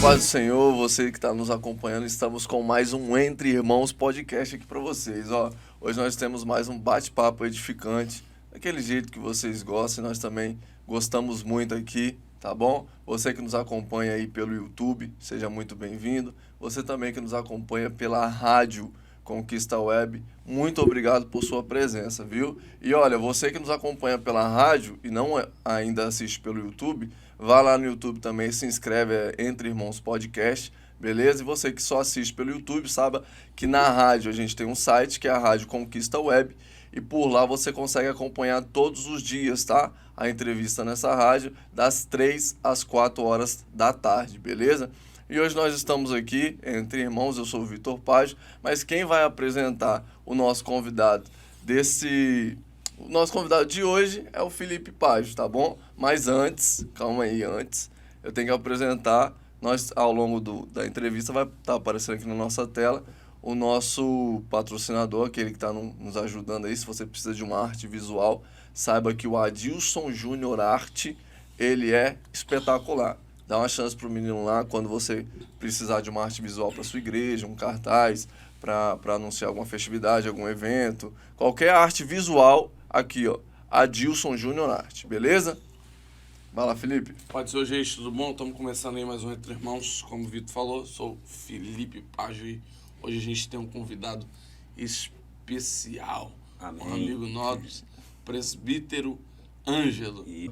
paz do Senhor, você que está nos acompanhando, estamos com mais um Entre Irmãos podcast aqui para vocês. Hoje nós temos mais um bate-papo edificante, daquele jeito que vocês gostam, nós também gostamos muito aqui, tá bom? Você que nos acompanha aí pelo YouTube, seja muito bem-vindo. Você também que nos acompanha pela rádio Conquista Web, muito obrigado por sua presença, viu? E olha, você que nos acompanha pela rádio e não ainda assiste pelo YouTube, vá lá no YouTube também, se inscreve, Entre Irmãos Podcast, beleza? E você que só assiste pelo YouTube, saiba que na rádio a gente tem um site, que é a Rádio Conquista Web, e por lá você consegue acompanhar todos os dias, tá? A entrevista nessa rádio, das 3 às 4 horas da tarde, beleza? E hoje nós estamos aqui, Entre Irmãos, eu sou o Vitor Paz, mas quem vai apresentar o nosso convidado O nosso convidado de hoje é o Felipe Paz, tá bom? Mas antes, eu tenho que apresentar, nós ao longo da entrevista vai estar aparecendo aqui na nossa tela, o nosso patrocinador, aquele que está nos ajudando aí. Se você precisa de uma arte visual, saiba que o Adilson Júnior Arte, ele é espetacular. Dá uma chance pro menino lá quando você precisar de uma arte visual para sua igreja, um cartaz, para anunciar alguma festividade, algum evento. Qualquer arte visual, aqui, ó, Adilson Júnior Arte, beleza? Vai lá, Felipe. Pode ser, gente, tudo bom? Estamos começando aí mais um Entre Irmãos, como o Vitor falou, sou Felipe Paz e hoje a gente tem um convidado especial. Amém. Um amigo nosso, presbítero Ângelo. E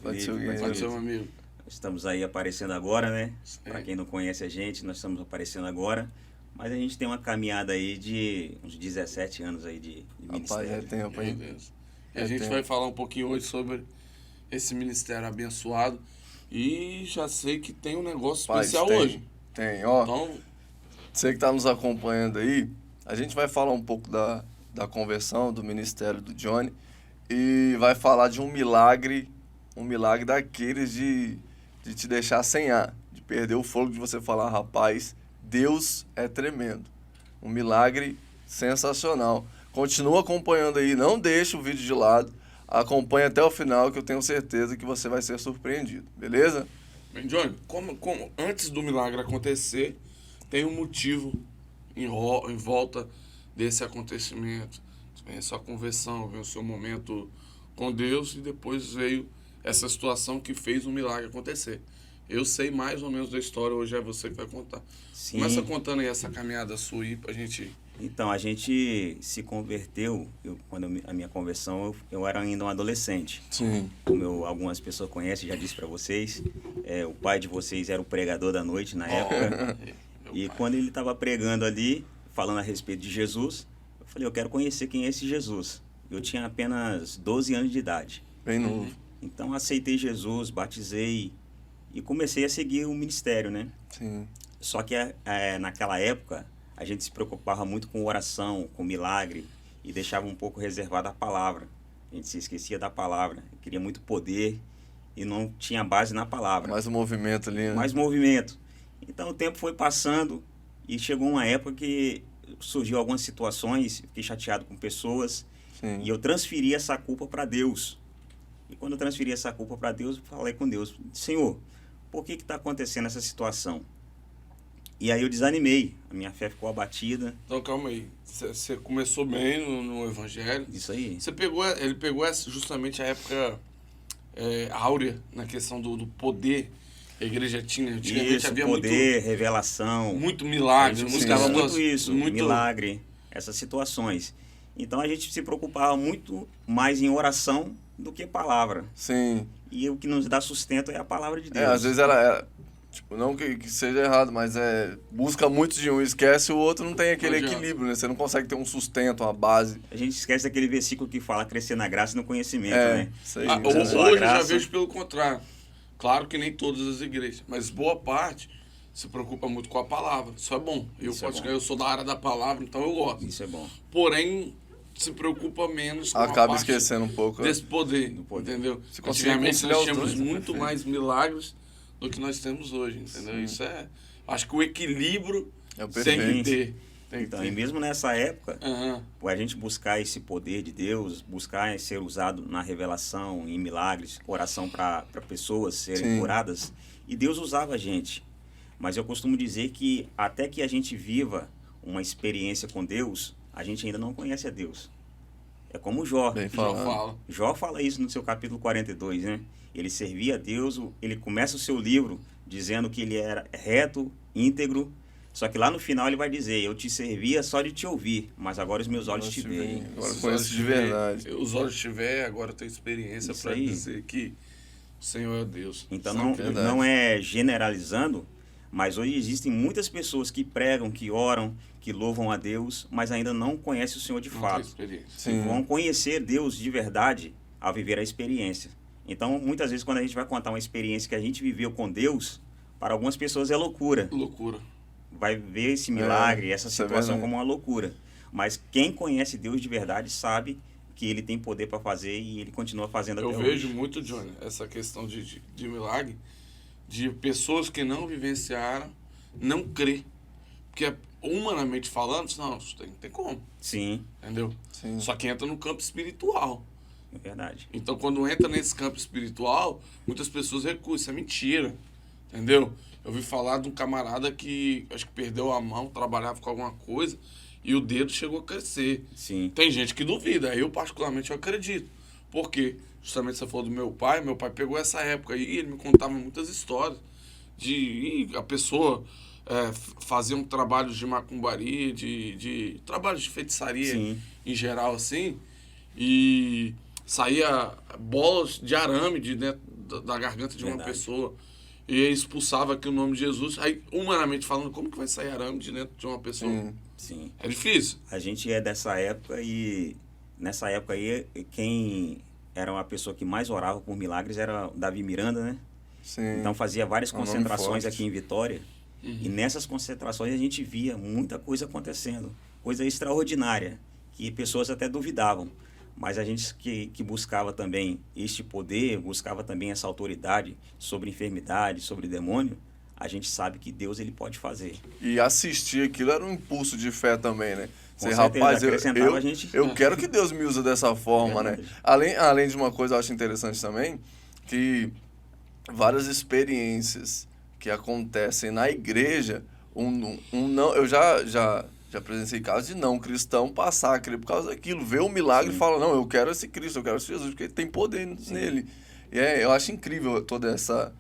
Pode ser um amigo. Estamos aí aparecendo agora, né? Para quem não conhece a gente, nós estamos aparecendo agora. Mas a gente tem uma caminhada aí de uns 17 anos aí de ministério. Rapaz, é tempo, hein? E a gente vai falar um pouquinho hoje sobre esse ministério abençoado. E já sei que tem um negócio especial hoje. Tem, ó. Então, você que está nos acompanhando aí, a gente vai falar um pouco da conversão, do ministério do Johnny. E vai falar de um milagre daqueles de te deixar sem ar, de perder o fôlego, de você falar, rapaz, Deus é tremendo. Um milagre sensacional. Continua acompanhando aí, não deixa o vídeo de lado, acompanha até o final que eu tenho certeza que você vai ser surpreendido, beleza? bem, Johnny, como antes do milagre acontecer, tem um motivo em volta desse acontecimento. Vem a sua conversão, vem o seu momento com Deus e depois veio essa situação que fez o milagre acontecer. Eu sei mais ou menos da história, hoje é você que vai contar. Sim. Começa contando aí essa caminhada sua aí pra gente... Então, a gente se converteu, a minha conversão, eu era ainda um adolescente. Sim. Como algumas pessoas conhecem, já disse para vocês, o pai de vocês era o pregador da noite na época. E quando ele estava pregando ali, falando a respeito de Jesus, eu falei, eu quero conhecer quem é esse Jesus. Eu tinha apenas 12 anos de idade. Bem novo. Então, aceitei Jesus, batizei e comecei a seguir o ministério, né? Sim. Só que naquela época, a gente se preocupava muito com oração, com milagre e deixava um pouco reservada a palavra. A gente se esquecia da palavra, queria muito poder e não tinha base na palavra. Mais um movimento ali, né? Mais movimento. Então, o tempo foi passando e chegou uma época que surgiu algumas situações, fiquei chateado com pessoas. Sim. E eu transferi essa culpa para Deus. E quando eu transferi essa culpa para Deus, eu falei com Deus, Senhor, por que está acontecendo essa situação? E aí eu desanimei, a minha fé ficou abatida. Então, calma aí. Você começou bem no Evangelho. Isso aí. Ele pegou justamente a época áurea na questão do poder. A igreja tinha. Antigamente Isso, havia poder, revelação. muito milagre. Buscava muito isso, milagre, essas situações. Então a gente se preocupava muito mais em oração do que palavra. Sim. E o que nos dá sustento é a palavra de Deus. Às vezes ela tipo, não que seja errado, mas busca muito de um, esquece o outro, não tem aquele equilíbrio, né? Você não consegue ter um sustento, uma base. A gente esquece daquele versículo que fala crescer na graça e no conhecimento, né? Isso aí, hoje eu já vejo pelo contrário. Claro que nem todas as igrejas, mas boa parte se preocupa muito com a palavra. Isso é bom. Eu sou da área da palavra, então eu gosto. Isso é bom. Porém, se preocupa menos com acaba a parte esquecendo um pouco desse poder, entendeu? Antigamente nós tínhamos muito mais milagres do que nós temos hoje, entendeu? Sim. Isso acho que o equilíbrio tem que ter. Então, e mesmo nessa época, a gente buscar esse poder de Deus, buscar ser usado na revelação, em milagres, oração para pessoas serem curadas, e Deus usava a gente. Mas eu costumo dizer que até que a gente viva uma experiência com Deus, a gente ainda não conhece a Deus. É como Jó. Bem Já falado. fala. Jó fala isso no seu capítulo 42, né? Ele servia a Deus, ele começa o seu livro dizendo que ele era reto, íntegro, só que lá no final ele vai dizer, eu te servia só de te ouvir, mas agora os meus olhos te veem. Agora Os conheço olhos de te verdade. veem, os olhos te veem, agora eu tenho experiência Isso para aí. dizer que o Senhor é Deus. Então Sabe? não é generalizando, mas hoje existem muitas pessoas que pregam, que oram, que louvam a Deus, mas ainda não conhecem o Senhor de Não tem fato. experiência. Sim. E vão conhecer Deus de verdade ao viver a experiência. Então, muitas vezes, quando a gente vai contar uma experiência que a gente viveu com Deus, para algumas pessoas é loucura. Loucura. Vai ver esse milagre, essa isso é situação verdade. como uma loucura. Mas quem conhece Deus de verdade sabe que Ele tem poder para fazer e Ele continua fazendo Eu até vejo hoje. muito, Johnny, essa questão de milagre, de pessoas que não vivenciaram, não crê. Porque, humanamente falando, não tem como, Sim, entendeu? Sim. Só que entra no campo espiritual. é verdade. Então, quando entra nesse campo espiritual, muitas pessoas recusam. Isso é mentira, entendeu? Eu ouvi falar de um camarada que, acho que perdeu a mão, trabalhava com alguma coisa, e o dedo chegou a crescer. Sim, Tem gente que duvida, eu particularmente eu acredito. Por quê? Justamente você falou do meu pai pegou essa época aí e ele me contava muitas histórias de a pessoa fazia um trabalho de macumbaria, de trabalho de feitiçaria Sim. em geral assim, e saía bolas de arame de dentro da garganta de uma Verdade. pessoa. E ele expulsava aqui o nome de Jesus. Aí, humanamente falando, como que vai sair arame de dentro de uma pessoa? Sim. sim. É difícil. A gente é dessa época e nessa época aí quem era uma pessoa que mais orava por milagres era o Davi Miranda, né? Sim. Então fazia várias É um nome concentrações forte. aqui em Vitória e nessas concentrações a gente via muita coisa acontecendo, coisa extraordinária, que pessoas até duvidavam. Mas a gente que buscava também este poder, buscava também essa autoridade sobre enfermidade, sobre demônio, a gente sabe que Deus ele pode fazer. E assistir aquilo era um impulso de fé também, né? Com Você, certeza, rapaz, acrescentava a gente. eu quero que Deus me use dessa forma, né? Verdade. Além de uma coisa eu acho interessante também, que várias experiências que acontecem na igreja, não, eu já presenciei casos de não cristão passar a crer por causa daquilo, ver o milagre Sim. e falar, não, eu quero esse Cristo, eu quero esse Jesus, porque ele tem poder nele. E eu acho incrível toda essa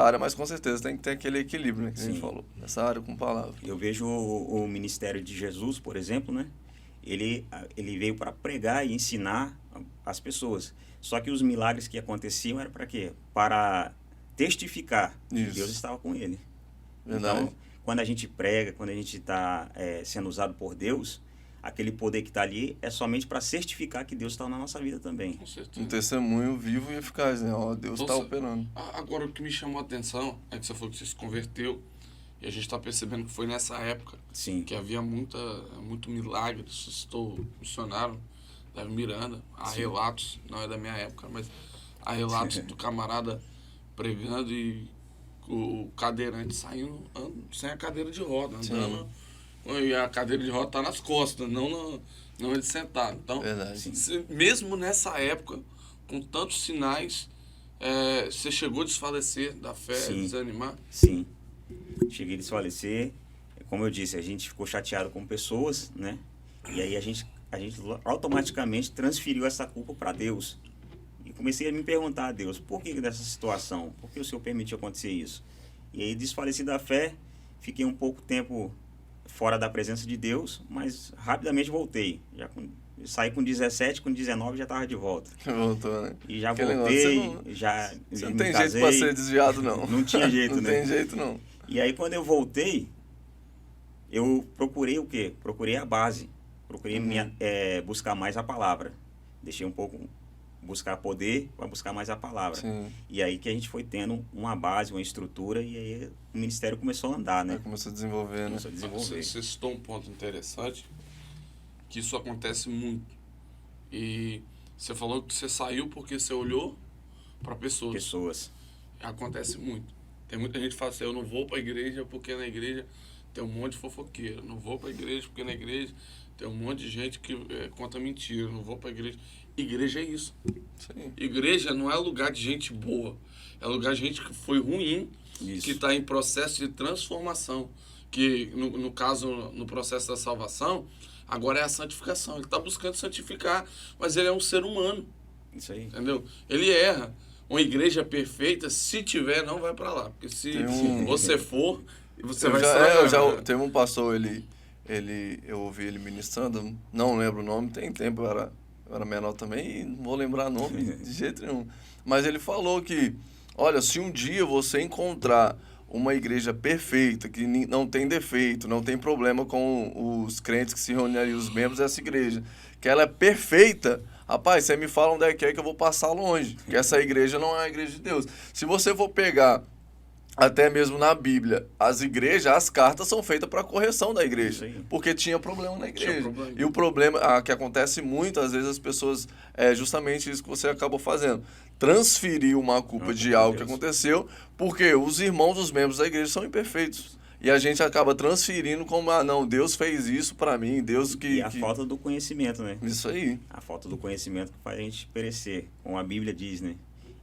área, mas com certeza tem que ter aquele equilíbrio, né, que a gente Sim. falou. Essa área com palavra. Eu vejo o ministério de Jesus, por exemplo, né? Ele veio para pregar e ensinar as pessoas. Só que os milagres que aconteciam era para quê? Para testificar que Isso. Deus estava com ele. Verdade. Então, quando a gente prega, quando a gente está sendo usado por Deus, aquele poder que está ali é somente para certificar que Deus está na nossa vida também. Com certeza. Um testemunho vivo e eficaz, né? Ó, Deus está Nossa. operando. Agora, o que me chamou a atenção é que você falou que você se converteu e a gente está percebendo que foi nessa época Sim, que havia muito milagre, suscitou missionário Davi Miranda. Há relatos, não é da minha época, mas há relatos do camarada pregando e o cadeirante saindo sem a cadeira de roda, andando. E a cadeira de roda tá nas costas, não ele sentado. Então, Verdade. mesmo nessa época, com tantos sinais, você chegou a desfalecer da fé, Sim. desanimar? sim. Cheguei a desfalecer. Como eu disse, a gente ficou chateado com pessoas, né? E aí a gente automaticamente transferiu essa culpa para Deus. E comecei a me perguntar a Deus, por que dessa situação? Por que o Senhor permitiu acontecer isso? E aí desfaleci da fé, fiquei um pouco tempo fora da presença de Deus, mas rapidamente voltei. Saí com 17, com 19 já estava de volta. Voltou, né? E já Aquele voltei, negócio, já Você me não tem casei. jeito pra ser desviado, não. Não tinha jeito, não né? Não tem jeito, não. E aí quando eu voltei, eu procurei o quê? Procurei a base. Procurei buscar mais a palavra. Deixei um pouco buscar poder para buscar mais a palavra. Sim. E aí que a gente foi tendo uma base, uma estrutura e aí o ministério começou a andar, né? Aí começou a desenvolver, né? Começou a desenvolver. Você citou um ponto interessante, que isso acontece muito. E você falou que você saiu porque você olhou para pessoas. Acontece muito. Tem muita gente que fala assim, eu não vou para a igreja porque na igreja tem um monte de fofoqueiro. Não vou pra igreja, porque na igreja tem um monte de gente que conta mentira. Não vou pra igreja. Igreja é isso. Sim. Igreja não é lugar de gente boa. É lugar de gente que foi ruim, Isso. que está em processo de transformação. Que, no caso, no processo da salvação, agora é a santificação. Ele está buscando santificar, mas ele é um ser humano. Isso aí. Entendeu? Ele erra. Uma igreja perfeita, se tiver, não vai para lá. Porque se você for, você vai estragar. Teve um pastor, eu ouvi ele ministrando, não lembro o nome, tem tempo, eu era menor também e não vou lembrar nome de jeito nenhum. Mas ele falou que, olha, se um dia você encontrar uma igreja perfeita, que não tem defeito, não tem problema com os crentes que se reúnem ali, os membros dessa igreja, que ela é perfeita, rapaz, você me fala onde é que eu vou passar longe, que essa igreja não é a igreja de Deus. Se você for pegar, até mesmo na Bíblia, as igrejas, as cartas são feitas para correção da igreja, porque tinha problema na igreja. E o problema que acontece muito, às vezes as pessoas, é justamente isso que você acabou fazendo, transferir uma culpa de algo que aconteceu, porque os irmãos, os membros da igreja são imperfeitos. E a gente acaba transferindo como, não, Deus fez isso para mim, Deus que... E a falta do conhecimento, né? Isso aí. A falta do conhecimento que faz a gente perecer, como a Bíblia diz, né?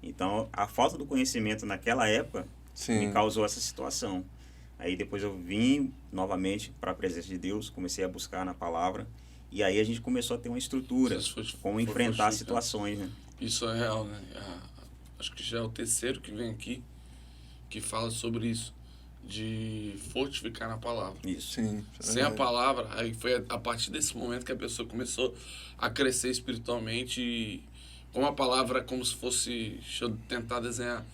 Então, a falta do conhecimento naquela época me causou essa situação. Aí depois eu vim novamente para a presença de Deus, comecei a buscar na palavra, e aí a gente começou a ter uma estrutura, como enfrentar situações, né? Isso é real, né? Acho que já é o terceiro que vem aqui, que fala sobre isso, de fortificar na palavra. Isso. Sim. Sem a palavra, aí foi a partir desse momento que a pessoa começou a crescer espiritualmente, e com a palavra como se fosse, deixa eu tentar desenhar,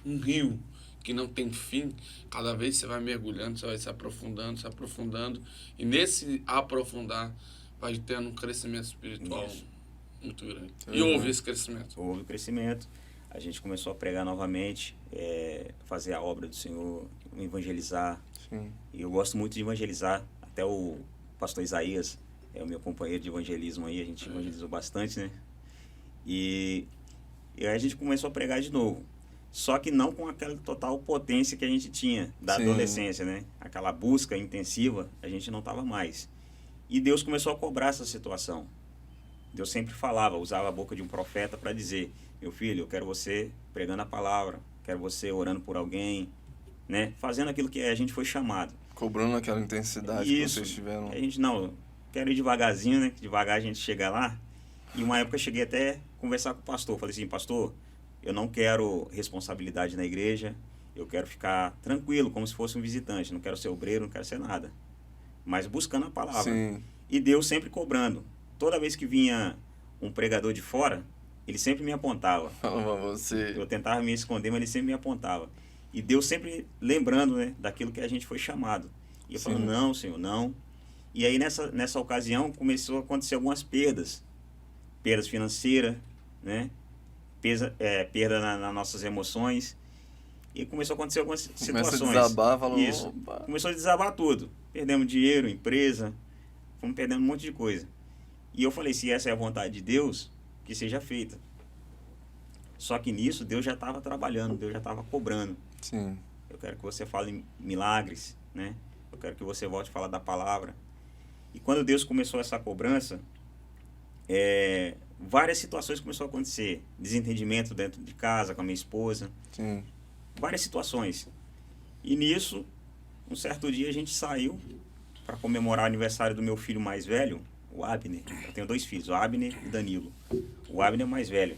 um rio que não tem fim. Cada vez você vai mergulhando, você vai se aprofundando, e nesse aprofundar vai tendo um crescimento espiritual muito grande. E houve esse crescimento. Houve o crescimento. A gente começou a pregar novamente, fazer a obra do Senhor, evangelizar. Sim. E eu gosto muito de evangelizar. Até o pastor Isaías é o meu companheiro de evangelismo aí, a gente evangelizou bastante, né? E aí a gente começou a pregar de novo. Só que não com aquela total potência que a gente tinha da adolescência, né? Aquela busca intensiva, a gente não estava mais. E Deus começou a cobrar essa situação. Deus sempre falava, usava a boca de um profeta para dizer: meu filho, eu quero você pregando a palavra, quero você orando por alguém, né? Fazendo aquilo que a gente foi chamado. Cobrando aquela intensidade que vocês tiveram. A gente, quero ir devagarzinho, né? Que devagar a gente chega lá. E uma época eu cheguei até a conversar com o pastor. Falei assim: pastor, eu não quero responsabilidade na igreja, eu quero ficar tranquilo, como se fosse um visitante. Não quero ser obreiro, não quero ser nada. Mas buscando a palavra. Sim. E Deus sempre cobrando. Toda vez que vinha um pregador de fora, ele sempre me apontava. Eu tentava me esconder, mas ele sempre me apontava. E Deus sempre lembrando, né, daquilo que a gente foi chamado. E eu falando: não, Senhor, não. E aí nessa ocasião começou a acontecer algumas perdas. Perdas financeiras, né? Perda nas nossas emoções. E começou a acontecer algumas situações. Começou a desabar, começou a desabar tudo. Perdemos dinheiro, empresa, fomos perdendo um monte de coisa. E eu falei: se essa é a vontade de Deus, que seja feita. Só que nisso Deus já estava trabalhando, Deus já estava cobrando. Sim. Eu quero que você fale milagres, né? Eu quero que você volte a falar da palavra. E quando Deus começou essa cobrança, várias situações começaram a acontecer. Desentendimento dentro de casa com a minha esposa. Sim. Várias situações. E nisso, um certo dia a gente saiu para comemorar o aniversário do meu filho mais velho, o Abner. Eu tenho 2 filhos, o Abner e o Danilo. O Abner é o mais velho.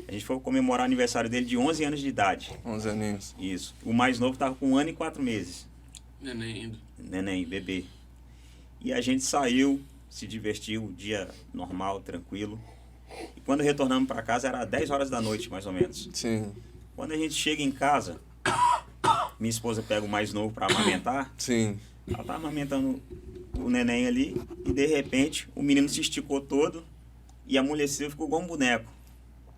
A gente foi comemorar o aniversário dele de 11 anos de idade. 11 aninhos. Isso. O mais novo estava com 1 ano e 4 meses. Neném ainda. Neném, bebê. E a gente saiu, se divertiu, dia normal, tranquilo. E quando retornamos para casa era 10 horas da noite, mais ou menos. Sim. Quando a gente chega em casa, minha esposa pega o mais novo para amamentar. Sim. Ela tá amamentando o neném ali e de repente o menino se esticou todo e amoleceu e ficou igual um boneco.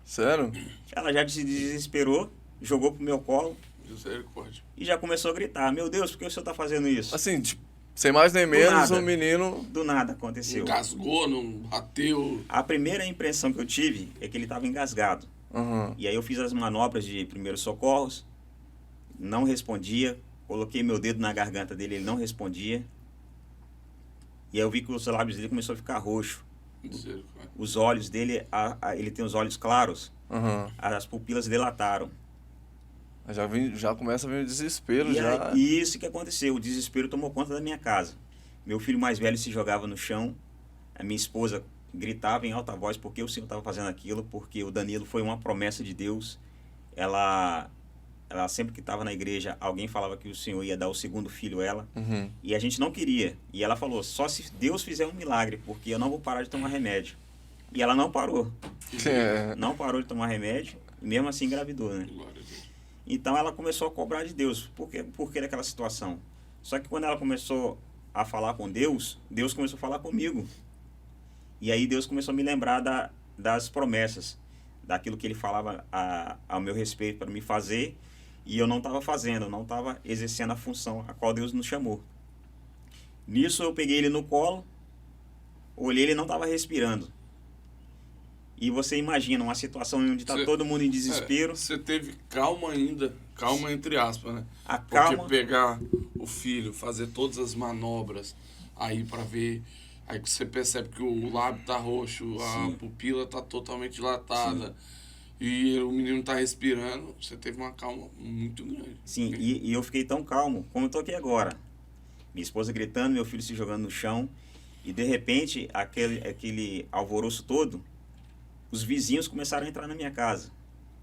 Sério? Ela já se desesperou, jogou pro meu colo Misericórdia. e já começou a gritar: meu Deus, por que o senhor tá fazendo isso? Assim, tipo, sem mais nem menos, o menino... Do nada aconteceu. Engasgou, não bateu. A primeira impressão que eu tive é que ele estava engasgado. Uhum. E aí eu fiz as manobras de primeiros socorros, não respondia, coloquei meu dedo na garganta dele, ele não respondia. E aí eu vi que os lábios dele começou a ficar roxo. Misericórdia. Os olhos dele, ele tem os olhos claros, Aham. as pupilas dilataram. Já começa a vir o desespero, E já. aí, isso que aconteceu, o desespero tomou conta da minha casa. Meu filho mais velho se jogava no chão, a minha esposa gritava em alta voz porque o Senhor estava fazendo aquilo, porque o Danilo foi uma promessa de Deus. Ela sempre que estava na igreja, alguém falava que o Senhor ia dar o segundo filho a ela, Uhum. e a gente não queria. E ela falou, só se Deus fizer um milagre, porque eu não vou parar de tomar remédio. E ela não parou. É. Não parou de tomar remédio, e mesmo assim engravidou, né? Glória a Deus. Então ela começou a cobrar de Deus. Por que daquela situação? Só que quando ela começou a falar com Deus, Deus começou a falar comigo. E aí Deus começou a me lembrar das promessas, daquilo que ele falava ao meu respeito para me fazer, e eu não estava fazendo, eu não estava exercendo a função a qual Deus nos chamou. Nisso eu peguei ele no colo, olhei, ele não estava respirando. E você imagina uma situação onde está todo mundo em desespero. Você teve calma ainda, calma entre aspas, né? A Porque calma, pegar o filho, fazer todas as manobras, aí pra ver, aí que você percebe que o lábio tá roxo, a Sim. pupila tá totalmente dilatada, e o menino tá respirando, você teve uma calma muito grande. sim, e eu fiquei tão calmo como eu tô aqui agora. Minha esposa gritando, meu filho se jogando no chão, e de repente, aquele alvoroço todo, os vizinhos começaram a entrar na minha casa,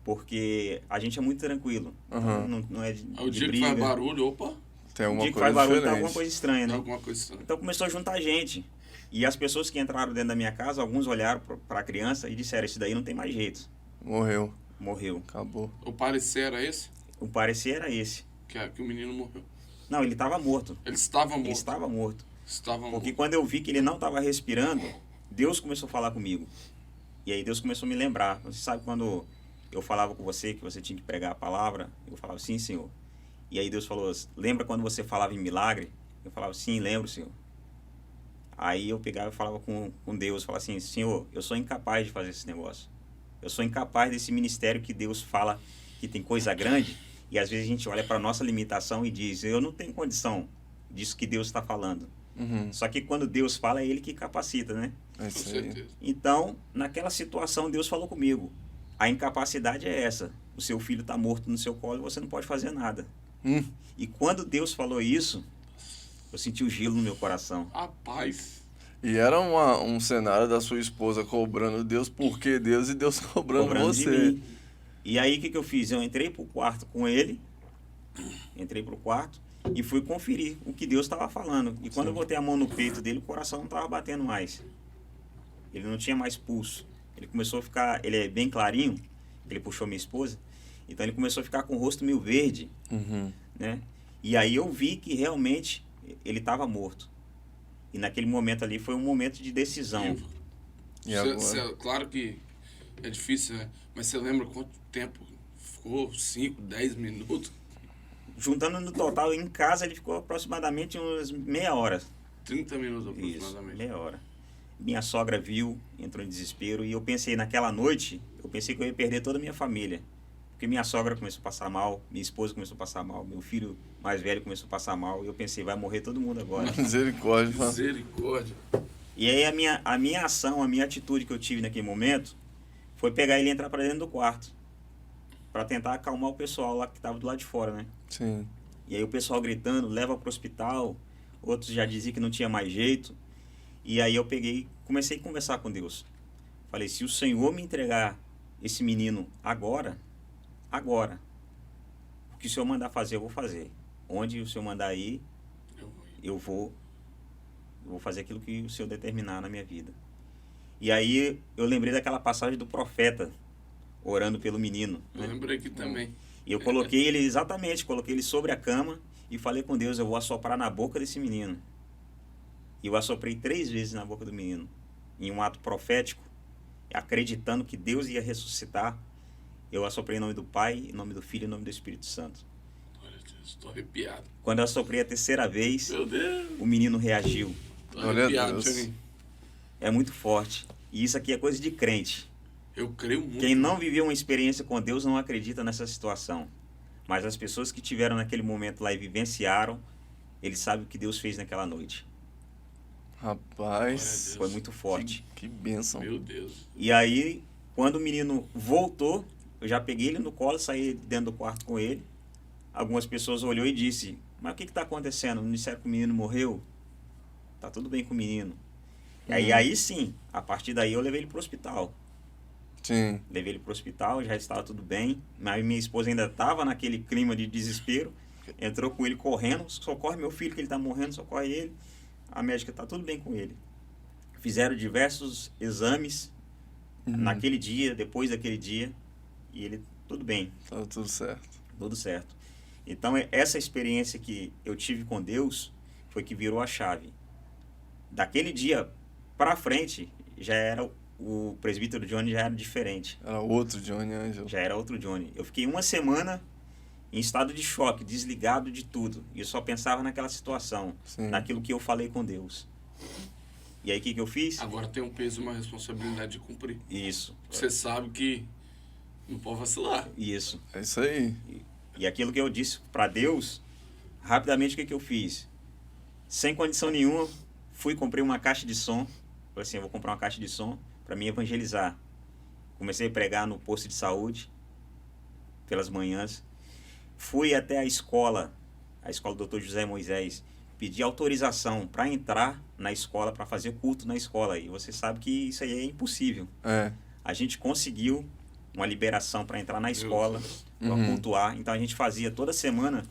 porque a gente é muito tranquilo, Aham. não é de Aí o dia que briga. faz barulho, opa, Tem O alguma dia que coisa faz barulho, tá diferente. alguma coisa estranha, tem né? alguma coisa estranha. Então começou a juntar gente. E as pessoas que entraram dentro da minha casa, alguns olharam para a criança e disseram, esse daí não tem mais jeito. Morreu. Morreu. Acabou. O parecer era esse, O parecer era esse. que o menino morreu. Não, ele estava morto. Ele estava Ele morto. estava morto. Estava morto. Porque quando eu vi que ele não estava respirando, Deus começou a falar comigo. E aí Deus começou a me lembrar. Você sabe quando eu falava com você que você tinha que pregar a palavra? Eu falava, sim, Senhor. E aí Deus falou, lembra quando você falava em milagre? Eu falava, sim, lembro, Senhor. Aí eu pegava e falava com Deus, falava assim, Senhor, eu sou incapaz de fazer esse negócio. Eu sou incapaz desse ministério que Deus fala que tem coisa grande, e às vezes a gente olha para a nossa limitação e diz, eu não tenho condição disso que Deus está falando. Uhum. Só que quando Deus fala, é Ele que capacita, né? É Com isso aí. certeza. Então, naquela situação, Deus falou comigo, a incapacidade é essa, o seu filho está morto no seu colo e você não pode fazer nada. E quando Deus falou isso, eu senti o gelo no meu coração. Rapaz, E era um cenário da sua esposa cobrando Deus porque Deus e Deus cobrando De você. mim. E aí, o que eu fiz? Eu entrei pro quarto com ele, e fui conferir o que Deus estava falando. E quando eu botei a mão no peito dele, o coração não estava batendo mais. Ele não tinha mais pulso. Ele começou a ficar, ele é bem clarinho, ele puxou minha esposa, então ele começou a ficar com o rosto meio verde, Uhum. né? E aí eu vi que realmente ele estava morto. E naquele momento ali foi um momento de decisão. E agora? claro que é difícil, né? Mas você lembra quanto tempo ficou? 5, 10 minutos? Juntando no total, em casa ele ficou aproximadamente umas meia hora. 30 minutos Isso, aproximadamente. meia hora. Minha sogra viu, entrou em desespero, e eu pensei naquela noite, eu pensei que eu ia perder toda a minha família. Porque minha sogra começou a passar mal, minha esposa começou a passar mal, meu filho mais velho começou a passar mal, e eu pensei, vai morrer todo mundo agora. Misericórdia. mano. Misericórdia. E aí a minha ação, a minha atitude que eu tive naquele momento, foi pegar ele e entrar para dentro do quarto, para tentar acalmar o pessoal lá que estava do lado de fora, né? Sim. E aí o pessoal gritando, leva para o hospital, outros já diziam que não tinha mais jeito. E aí eu peguei, comecei a conversar com Deus. Falei, se o Senhor me entregar esse menino agora, o que o Senhor mandar fazer, eu vou fazer. Onde o Senhor mandar ir, Eu vou. eu vou fazer aquilo que o Senhor determinar na minha vida. E aí eu lembrei daquela passagem do profeta, orando pelo menino, Eu né? lembrei aqui também. E eu coloquei ele, exatamente, coloquei ele sobre a cama e falei com Deus, eu vou assoprar na boca desse menino. E eu assoprei 3 vezes na boca do menino, em um ato profético, acreditando que Deus ia ressuscitar. Eu assoprei em nome do Pai, em nome do Filho e em nome do Espírito Santo. Olha, estou arrepiado. Quando eu assoprei a 3ª vez, Meu Deus. o menino reagiu. Estou Glória a arrepiado, Deus. Tiaguinho. É muito forte. E isso aqui é coisa de crente. Eu creio muito. Quem não viveu uma experiência com Deus não acredita nessa situação. Mas as pessoas que tiveram naquele momento lá e vivenciaram, eles sabem o que Deus fez naquela noite. Rapaz, Foi muito forte. que bênção. Meu Deus. E aí, quando o menino voltou, eu já peguei ele no colo, saí dentro do quarto com ele. Algumas pessoas olhou e disse, mas o que está acontecendo? Não disseram que o menino morreu? Tá tudo bem com o menino. E aí sim, a partir daí eu levei ele pro hospital. Sim. Levei ele pro hospital, já estava tudo bem. Mas minha esposa ainda estava naquele clima de desespero. Entrou com ele correndo, socorre meu filho que ele está morrendo, socorre ele. A médica tá tudo bem com ele. Fizeram diversos exames naquele dia, depois daquele dia, e ele tudo bem. Tá tudo certo. Tudo certo. Então, essa experiência que eu tive com Deus foi que virou a chave. Daquele dia para frente, já era o presbítero Johnny já era diferente. Era outro Johnny Ângelo. Já era outro Johnny. Eu fiquei uma semana em estado de choque, desligado de tudo. E eu só pensava naquela situação, Sim. naquilo que eu falei com Deus. E aí, o que eu fiz? Agora tem um peso e uma responsabilidade de cumprir. Isso. Você sabe que não pode vacilar. Isso. É isso aí. E aquilo que eu disse para Deus, rapidamente o que eu fiz? Sem condição nenhuma, comprei uma caixa de som. Falei assim, eu vou comprar uma caixa de som para me evangelizar. Comecei a pregar no posto de saúde, pelas manhãs. Fui até a escola do Dr. José Moisés, pedi autorização para entrar na escola, para fazer culto na escola. E você sabe que isso aí é impossível. É. A gente conseguiu uma liberação para entrar na escola, para cultuar. Então a gente fazia toda semana,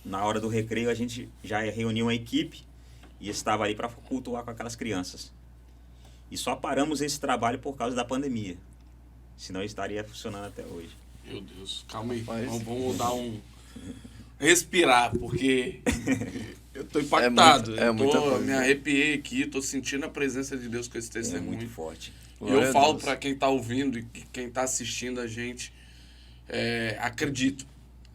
na hora do recreio, a gente já reunia uma equipe e estava ali para cultuar com aquelas crianças. E só paramos esse trabalho por causa da pandemia. Senão estaria funcionando até hoje. Meu Deus, calma aí. Mas- Vamos dar um... Respirar, porque eu tô impactado. muita Eu coisa. me arrepiei aqui, tô sentindo a presença de Deus com esse É testemunho. muito forte. E Glória eu a falo Deus. para quem tá ouvindo e quem tá assistindo a gente, acredito.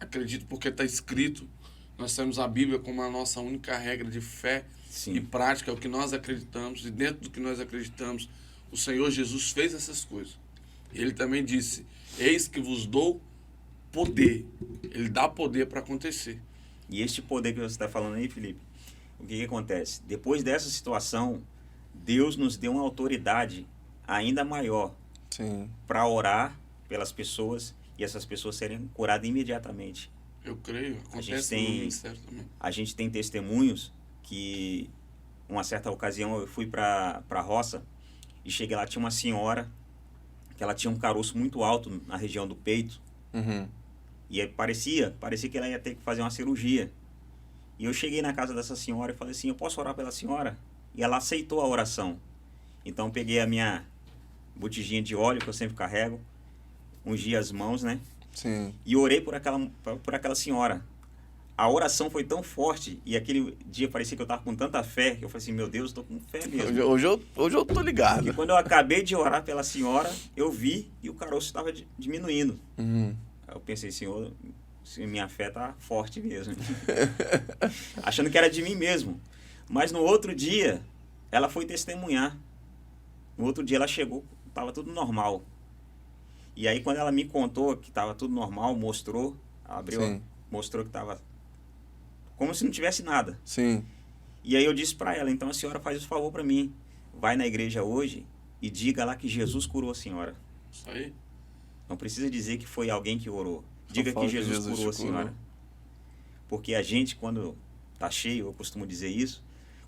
Acredito porque tá escrito. Nós temos a Bíblia como a nossa única regra de fé Sim. e prática, é o que nós acreditamos. E dentro do que nós acreditamos, o Senhor Jesus fez essas coisas. Ele também disse, eis que vos dou poder. Ele dá poder para acontecer. E este poder que você está falando aí, Felipe, o que acontece? Depois dessa situação, Deus nos deu uma autoridade ainda maior Sim. para orar pelas pessoas e essas pessoas serem curadas imediatamente. Eu creio, acontece tem- no ministério também. A gente tem testemunhos que, uma certa ocasião, eu fui para a roça e cheguei lá, tinha uma senhora que ela tinha um caroço muito alto na região do peito. Uhum. E aí parecia que ela ia ter que fazer uma cirurgia. E eu cheguei na casa dessa senhora e falei assim, eu posso orar pela senhora? E ela aceitou a oração. Então eu peguei a minha botijinha de óleo, que eu sempre carrego, ungi as mãos, né? Sim. E orei por aquela senhora. A oração foi tão forte, e aquele dia parecia que eu estava com tanta fé, que eu falei assim, meu Deus, estou com fé mesmo. Hoje eu tô E ligado. quando eu acabei de orar pela senhora, eu vi e o caroço estava diminuindo. Uhum. Aí eu pensei, Senhor, minha fé tá forte mesmo. Achando que era de mim mesmo. Mas no outro dia, ela foi testemunhar. No outro dia ela chegou, estava tudo normal. E aí quando ela me contou que estava tudo normal, mostrou, abriu, Sim. mostrou que estava como se não tivesse nada. Sim. E aí eu disse para ela, então a senhora faz o favor para mim. Vai na igreja hoje e diga lá que Jesus curou a senhora. Isso aí. Não precisa dizer que foi alguém que orou. Só Diga fala que que Jesus Jesus curou a te curou. senhora. Porque a gente, quando está cheio, eu costumo dizer isso,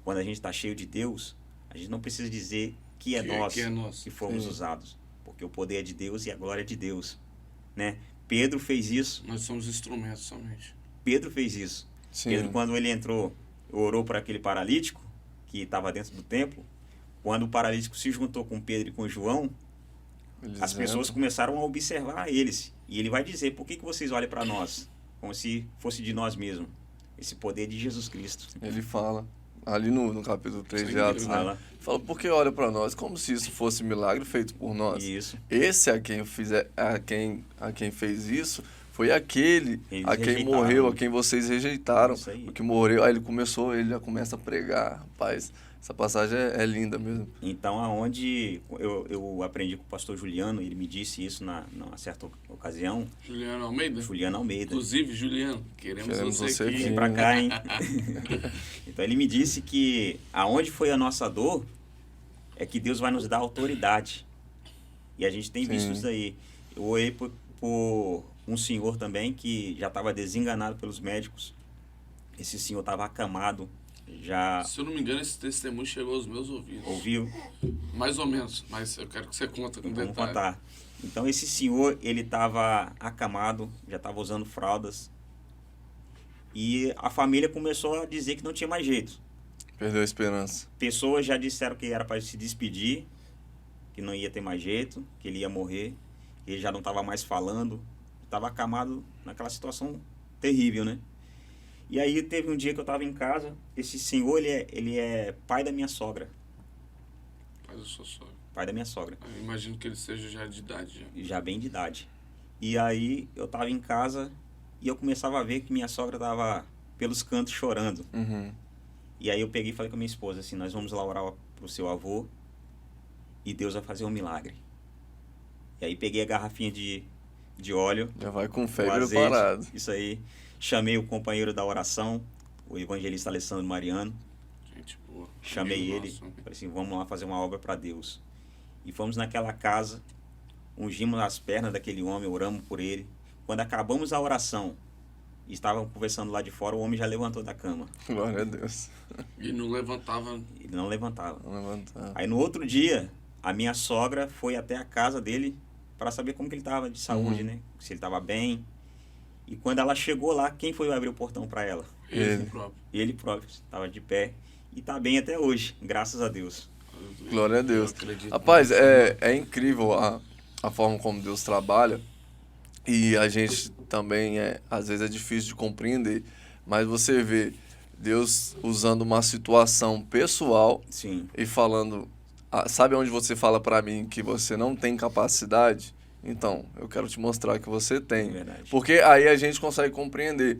quando a gente está cheio de Deus, a gente não precisa dizer que é nós Que é nós. que fomos Sim. usados. Porque o poder é de Deus e a glória é de Deus. Né? Pedro fez isso. Nós somos instrumentos somente. Pedro fez isso. Sim. Pedro, quando ele entrou, orou para aquele paralítico que estava dentro do templo. Quando o paralítico se juntou com Pedro e com João, Eles as pessoas entram. começaram a observar eles. E ele vai dizer, por que vocês olham para nós? Como se fosse de nós mesmos. Esse poder de Jesus Cristo. Ele fala, ali no capítulo 3 Sim, de Atos, ele né? fala. Fala, porque olha pra nós como se isso fosse milagre feito por nós. Isso. Esse a quem fez isso foi aquele Eles a quem rejeitaram. morreu, a quem vocês rejeitaram. Isso aí. O que morreu, aí ele já começa a pregar, rapaz. Essa passagem é linda mesmo. Então, aonde eu aprendi com o pastor Juliano, ele me disse isso numa certa ocasião. Juliano Almeida? Juliano Almeida. Inclusive, Juliano, queremos você aqui. Vem pra cá, hein? Então, ele me disse que aonde foi a nossa dor, é que Deus vai nos dar autoridade. E a gente tem visto isso aí. Eu orei por um senhor também que já estava desenganado pelos médicos. Esse senhor estava acamado. Já... Se eu não me engano, esse testemunho chegou aos meus ouvidos. Ouviu? Mais ou menos, mas eu quero que você conte com detalhe. Vamos contar. Então, esse senhor, ele estava acamado, já estava usando fraldas. E a família começou a dizer que não tinha mais jeito. Perdeu a esperança. Pessoas já disseram que era para se despedir, que não ia ter mais jeito, que ele ia morrer. Ele já não estava mais falando. Estava acamado naquela situação terrível, né? E aí teve um dia que eu estava em casa, esse senhor, ele é pai da minha sogra. Pai da sua sogra. Pai da minha sogra. Eu imagino que ele seja já de idade. Já bem de idade. E aí eu estava em casa e eu começava a ver que minha sogra estava pelos cantos chorando. Uhum. E aí eu peguei e falei com a minha esposa assim, nós vamos lá orar pro seu avô e Deus vai fazer um milagre. E aí peguei a garrafinha de óleo. Já vai com fé azeite, preparado. Isso aí. Chamei o companheiro da oração, o evangelista Alessandro Mariano. Gente boa. Chamei ele, falei assim, vamos lá fazer uma obra para Deus. E fomos naquela casa, ungimos as pernas daquele homem, oramos por ele. Quando acabamos a oração, estavam conversando lá de fora, o homem já levantou da cama. Glória a Deus. E não levantava. Ele não levantava. Não levantava. Aí no outro dia, a minha sogra foi até a casa dele para saber como que ele estava de saúde, né? Se ele estava bem. E quando ela chegou lá, quem foi abrir o portão para ela? Ele próprio. Ele próprio. Estava de pé e está bem até hoje, graças a Deus. Glória a Deus. Eu acredito Rapaz, nisso. é incrível a forma como Deus trabalha. E a gente também, às vezes é difícil de compreender. Mas você vê Deus usando uma situação pessoal Sim. e falando... sabe onde você fala para mim que você não tem capacidade? Então, eu quero te mostrar que você tem. É verdade. Porque aí a gente consegue compreender.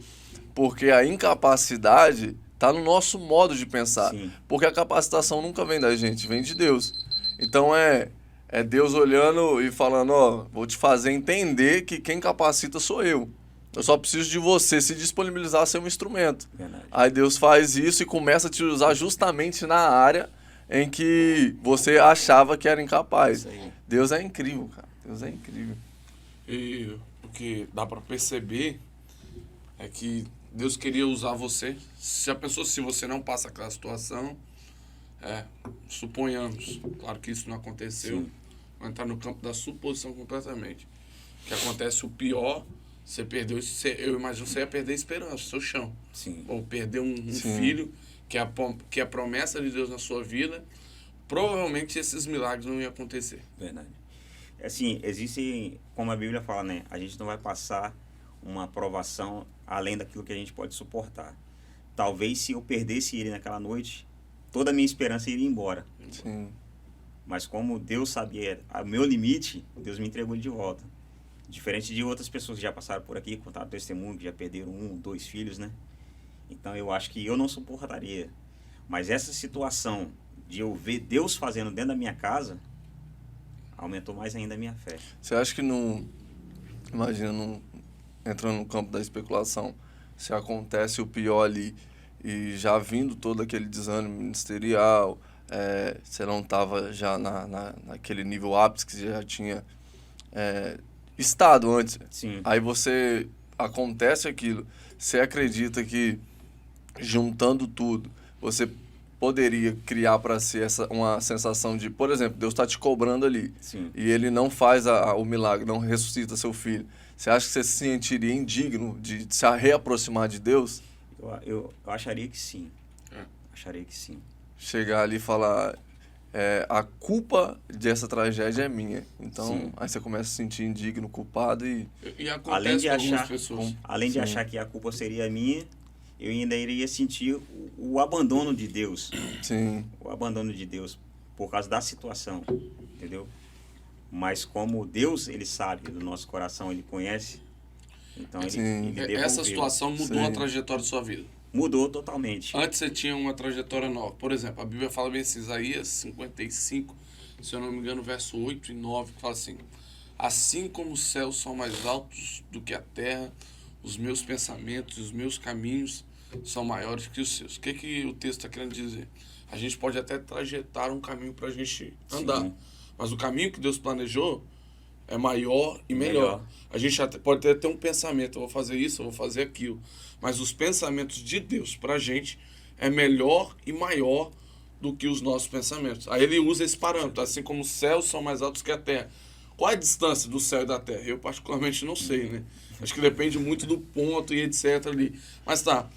Porque a incapacidade está no nosso modo de pensar. Sim. Porque a capacitação nunca vem da gente, vem de Deus. Então é Deus olhando e falando, ó, vou te fazer entender que quem capacita sou eu. Eu só preciso de você se disponibilizar a ser um instrumento. Verdade. Aí Deus faz isso e começa a te usar justamente na área em que você achava que era incapaz. Isso aí. Deus é incrível, cara. Deus é incrível. E o que dá para perceber é que Deus queria usar você. Se a pessoa, se você não passa aquela situação, suponhamos, claro que isso não aconteceu, Sim. vai entrar no campo da suposição completamente. Que acontece o pior, você perdeu, eu imagino que você ia perder a esperança, seu chão. Sim. Ou perder um Sim. filho, que é a promessa de Deus na sua vida, provavelmente esses milagres não iam acontecer. Verdade. Assim, existe, como a Bíblia fala, né? A gente não vai passar uma provação além daquilo que a gente pode suportar. Talvez se eu perdesse ele naquela noite, toda a minha esperança iria embora. Sim. Mas como Deus sabia o meu limite, Deus me entregou de volta. Diferente de outras pessoas que já passaram por aqui, contaram testemunho, que já perderam 1, 2 filhos, né? Então eu acho que eu não suportaria. Mas essa situação de eu ver Deus fazendo dentro da minha casa, aumentou mais ainda a minha fé. Você acha que não... Imagina, não, entrando no campo da especulação, se acontece o pior ali e já vindo todo aquele desânimo ministerial, você não estava já naquele nível ápice que você já tinha estado antes. Sim. Aí você... Acontece aquilo. Você acredita que, juntando tudo, você poderia criar para si uma sensação de, por exemplo, Deus está te cobrando ali. Sim. E ele não faz o milagre, não ressuscita seu filho. Você acha que você se sentiria indigno de se reaproximar de Deus? Eu acharia que sim. Acharia que sim. Chegar ali e falar, a culpa dessa tragédia é minha. Então, Sim. aí você começa a se sentir indigno, culpado e... E acontece Além de com algumas achar, pessoas. além de Sim. achar que a culpa seria minha, eu ainda iria sentir o abandono de Deus. Sim, O abandono de Deus por causa da situação, entendeu? Mas como Deus, ele sabe do nosso coração, ele conhece, então ele Sim. devolveu. Essa situação mudou Sim. a trajetória da sua vida. Mudou totalmente. Antes você tinha uma trajetória nova. Por exemplo, a Bíblia fala bem assim, Isaías 55, se eu não me engano, verso 8 e 9, que fala assim: assim como os céus são mais altos do que a terra, os meus pensamentos e os meus caminhos são maiores que os seus. O que o texto está querendo dizer? A gente pode até trajetar um caminho para a gente andar, Sim. mas o caminho que Deus planejou é maior e melhor. A gente pode até ter um pensamento, eu vou fazer isso, eu vou fazer aquilo, mas os pensamentos de Deus para a gente é melhor e maior do que os nossos pensamentos. Aí ele usa esse parâmetro, assim como os céus são mais altos que a terra. Qual é a distância do céu e da terra? Eu particularmente não sei, né? Acho que depende muito do ponto e etc. ali. Mas tá,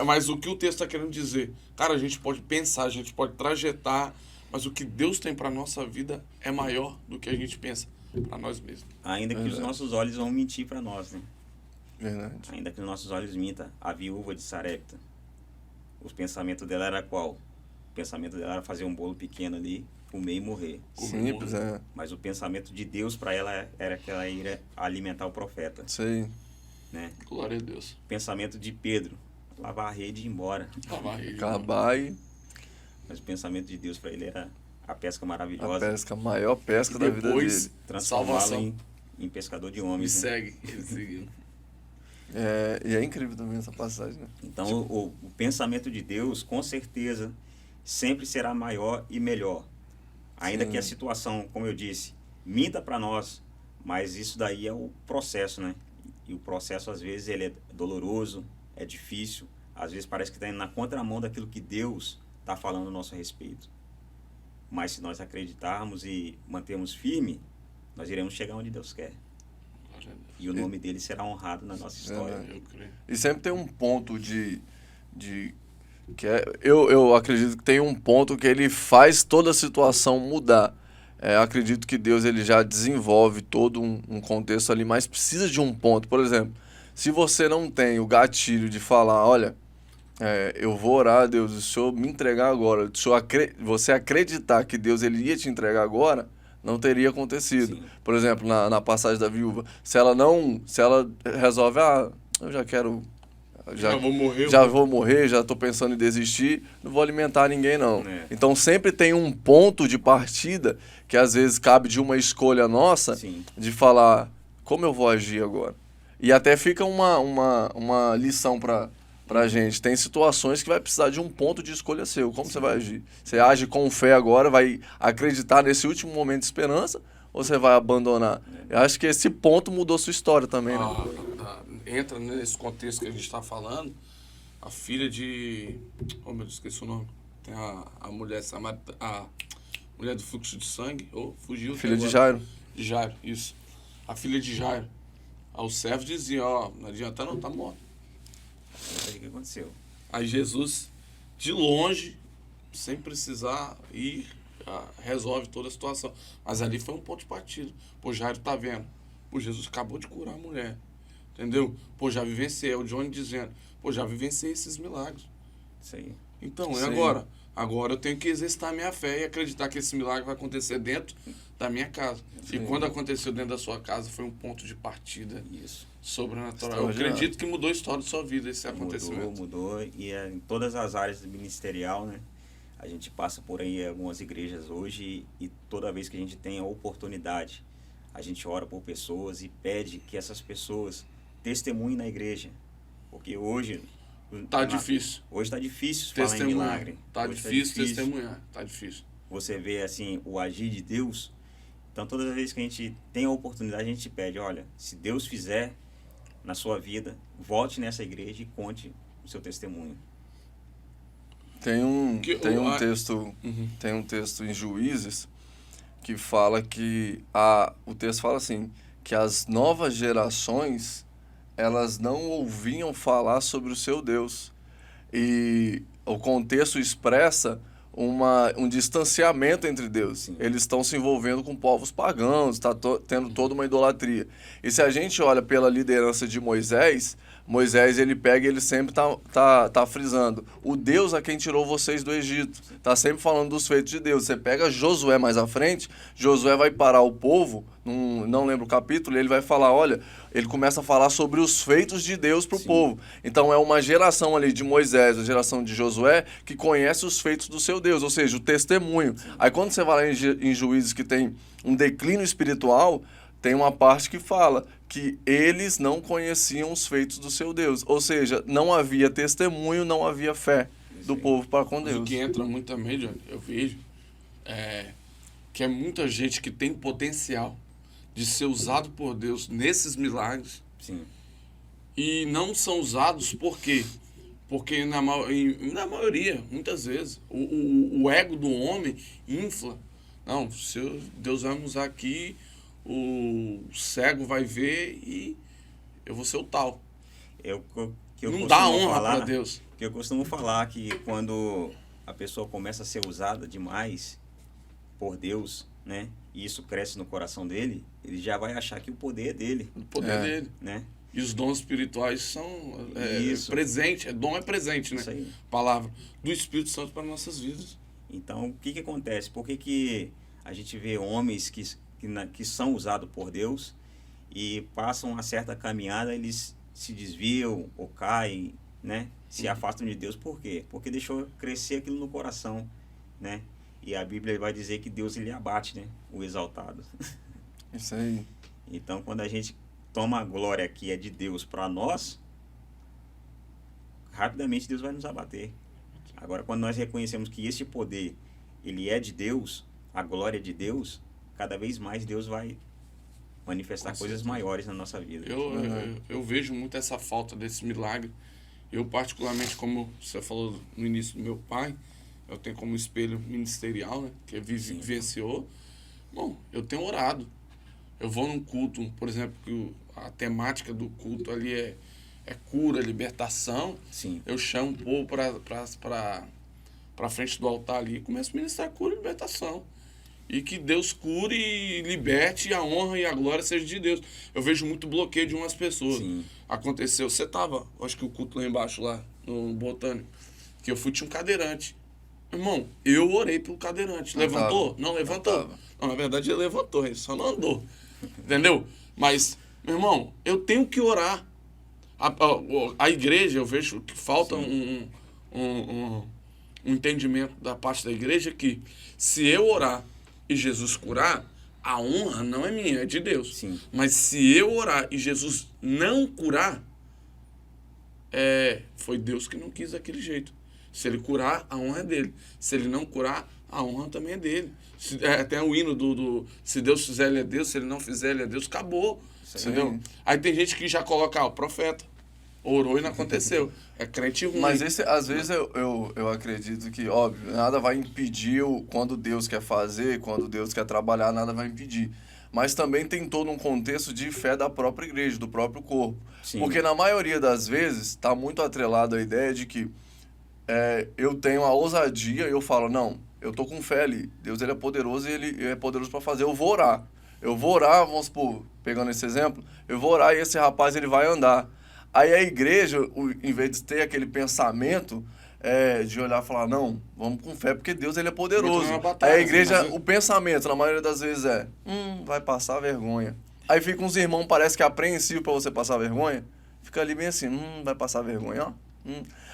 mas o que o texto está querendo dizer? Cara, a gente pode pensar, a gente pode trajetar, mas o que Deus tem para nossa vida é maior do que a gente pensa para nós mesmos. Ainda que os nossos olhos vão mentir para nós, né? Verdade. Ainda que os nossos olhos mintam. A viúva de Sarepta, o pensamento dela era qual? O pensamento dela era fazer um bolo pequeno ali, comer e morrer. Simples, Mas o pensamento de Deus para ela era que ela iria alimentar o profeta, Isso aí. né? Glória a Deus. O pensamento de Pedro, lavar a rede e ir embora. Acabar e Mas o pensamento de Deus para ele era a pesca a maravilhosa, pesca, a maior pesca da vida Depois, dele. transformá-lo salvação. em pescador de Me homens, né? segue. Ele seguiu. E é incrível também essa passagem, né? Então, o pensamento de Deus, com certeza, sempre será maior e melhor. Ainda Sim. que a situação, como eu disse, minta para nós, mas isso daí é o processo, né? E o processo, às vezes, ele é doloroso, é difícil, às vezes parece que está indo na contramão daquilo que Deus está falando a nosso respeito. Mas se nós acreditarmos e mantermos firme, nós iremos chegar onde Deus quer. Glória a Deus. E o nome dele será honrado na nossa história. Eu creio. E sempre tem um ponto que eu acredito que tem um ponto que ele faz toda a situação mudar. Acredito que Deus ele já desenvolve todo um contexto ali, mas precisa de um ponto. Por exemplo, se você não tem o gatilho de falar, olha, eu vou orar a Deus, o Senhor me entregar agora, você acreditar que Deus ele ia te entregar agora, não teria acontecido. Sim. Por exemplo, na passagem da viúva, se ela resolve, eu já quero... Já vou morrer. Já vou morrer, já estou pensando em desistir, não vou alimentar ninguém não. É. Então sempre tem um ponto de partida que às vezes cabe de uma escolha nossa, Sim. de falar como eu vou agir agora. E até fica uma lição pra gente. Tem situações que vai precisar de um ponto de escolha seu. Como você vai agir? Você age com fé agora, vai acreditar nesse último momento de esperança, ou você vai abandonar? Eu acho que esse ponto mudou sua história também, né? Entra nesse contexto que a gente está falando, a filha de... Oh, meu Deus, esqueci o nome. Tem a mulher samaritana, a mulher do fluxo de sangue, fugiu. Filha de agora. Jairo. De Jairo, isso. A filha de Jairo. Aí o servo dizia, não adianta não, tá morto. Isso aí que aconteceu. Aí Jesus, de longe, sem precisar ir, resolve toda a situação. Mas ali foi um ponto de partida. Pô, Jairo tá vendo. Pô, Jesus acabou de curar a mulher. Entendeu? Pô, já vivenciei. O Johnny dizendo, pô, já vivenciei esses milagres. Isso aí. Então, Sim. e agora? Agora eu tenho que exercitar a minha fé e acreditar que esse milagre vai acontecer dentro da minha casa. Sim. E quando aconteceu dentro da sua casa, foi um ponto de partida Isso. sobrenatural. Eu Extraordinário. acredito que mudou a história da sua vida esse acontecimento. Mudou. E em todas as áreas do ministerial, né? A gente passa por aí algumas igrejas hoje e toda vez que a gente tem a oportunidade, a gente ora por pessoas e pede que essas pessoas testemunhem na igreja. Porque hoje... Tá difícil. Hoje está difícil falar em milagre. Tá Hoje difícil testemunhar. Tá difícil. Você vê assim o agir de Deus. Então todas as vezes que a gente tem a oportunidade, a gente pede, olha, se Deus fizer na sua vida, volte nessa igreja e conte o seu testemunho. Tem um Uhum. texto em Juízes que fala que o texto fala assim, que as novas gerações elas não ouviam falar sobre o seu Deus. E o contexto expressa um distanciamento entre Deus. Sim. Eles estão se envolvendo com povos pagãos, está tendo toda uma idolatria. E se a gente olha pela liderança de Moisés Moisés, ele pega e ele sempre tá frisando. O Deus a quem tirou vocês do Egito. Tá sempre falando dos feitos de Deus. Você pega Josué mais à frente, Josué vai parar o povo, não lembro o capítulo, e ele vai falar, olha, ele começa a falar sobre os feitos de Deus pro povo. Então é uma geração ali de Moisés, a geração de Josué, que conhece os feitos do seu Deus, ou seja, o testemunho. Aí quando você vai lá em Juízes que tem um declínio espiritual, tem uma parte que fala que eles não conheciam os feitos do seu Deus. Ou seja, não havia testemunho, não havia fé do povo para com Deus. O que entra muito também, Johnny, eu vejo, que é muita gente que tem potencial de ser usado por Deus nesses milagres. Sim. E não são usados por quê? Porque na maioria, muitas vezes, o ego do homem infla. Não, se Deus vai me usar aqui, o cego vai ver e eu vou ser o tal. Não dá honra para Deus. Que eu costumo falar que quando a pessoa começa a ser usada demais por Deus, né? E isso cresce no coração dele, ele já vai achar que o poder é dele. O poder dele. Né? E os dons espirituais são presente. Dom é presente, né? Isso aí. Palavra do Espírito Santo para nossas vidas. Então, o que acontece? Por que a gente vê homens que são usados por Deus e passam uma certa caminhada, eles se desviam ou caem, né? Se afastam de Deus? Por quê? Porque deixou crescer aquilo no coração, né? E a Bíblia vai dizer que Deus, ele abate, né? O exaltado. Isso aí. Então, quando a gente toma a glória que é de Deus para nós, rapidamente Deus vai nos abater. Agora, quando nós reconhecemos que esse poder, ele é de Deus, a glória é de Deus, cada vez mais Deus vai manifestar coisas maiores na nossa vida. Eu vejo muito essa falta desse milagre. Eu, particularmente, como você falou no início do meu pai, eu tenho como espelho ministerial, né? Que vivenciou. Bom, eu tenho orado. Eu vou num culto, por exemplo, que a temática do culto ali é cura, libertação. Sim. Eu chamo o povo para frente do altar ali e começo a ministrar cura e libertação. E que Deus cure e liberte, e a honra e a glória seja de Deus. Eu vejo muito bloqueio de umas pessoas. Sim. Aconteceu, você tava, acho que o culto lá embaixo, lá no Botânico, que eu fui, tinha um cadeirante. Irmão, eu orei pelo cadeirante. Levantou? Não levantou. Não, na verdade ele levantou, ele só não andou. Entendeu? Mas, meu irmão, eu tenho que orar. A igreja, eu vejo que falta um entendimento da parte da igreja que se eu orar e Jesus curar, a honra não é minha, é de Deus. Sim. Mas se eu orar e Jesus não curar, foi Deus que não quis daquele jeito. Se ele curar, a honra é dele. Se ele não curar, a honra também é dele. Tem o hino do se Deus fizer, ele é Deus. Se ele não fizer, ele é Deus. Acabou. Entendeu? Aí tem gente que já coloca, o profeta orou e não aconteceu. É crente ruim. Mas às vezes eu acredito que, óbvio, nada vai impedir quando Deus quer fazer, quando Deus quer trabalhar, nada vai impedir. Mas também tem todo um contexto de fé da própria igreja, do próprio corpo. Sim. Porque na maioria das vezes está muito atrelado a ideia de que eu tenho a ousadia e eu falo, não, eu tô com fé ali. Deus, ele é poderoso e ele é poderoso para fazer. Eu vou orar. Vamos supor, pegando esse exemplo, eu vou orar e esse rapaz, ele vai andar. Aí a igreja, em vez de ter aquele pensamento de olhar e falar, não, vamos com fé, porque Deus, ele é poderoso. Aí a igreja, o pensamento, na maioria das vezes vai passar vergonha. Aí fica uns irmãos, parece que apreensivos para você passar vergonha. Fica ali bem assim, vai passar vergonha, ó.